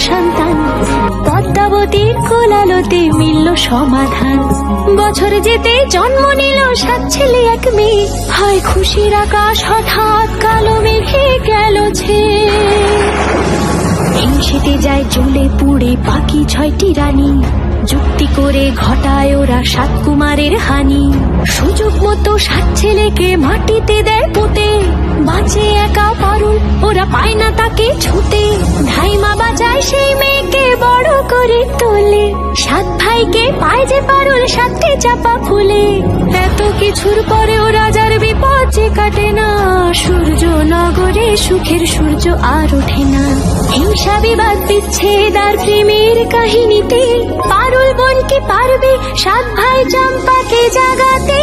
সন্তান, পদ্মাবতীর কোলালোতে মিলল সমাধান। বছর যেতে জন্ম নিল 7 ছেলে 1 মেয়ে, হয় খুশির আকাশ হঠাৎ কালো মেঘে গেল ছেয়ে। হিংসেতে যায় জ্বলে পুড়ে বাকি 6টি রানী, যুক্তি করে ঘটায় ওরা 7 কুমারের হানি। সুযোগ মতো 7 ছেলেকে মাটিতে দেয় পুঁতে, বাঁচে একা পারুল, ওরা পায় না তাকে ছুতে। ধাইমা বাজায় সেই মেয়েকে বড় করে তোলে, 7 ভাইকে পায় যে পারুল 7টি চাপা ফুলে। এত কিছুর পরেও রাজার বিপদ যে কাটে না, সূর্য নগরে সুখের সূর্য আর ওঠে না। হিংসা বিবাদ বিচ্ছেদ আর প্রেমের কাহিনীতে পারুল বোন কি পারবে 7 ভাই চম্পাকে জাগাতে?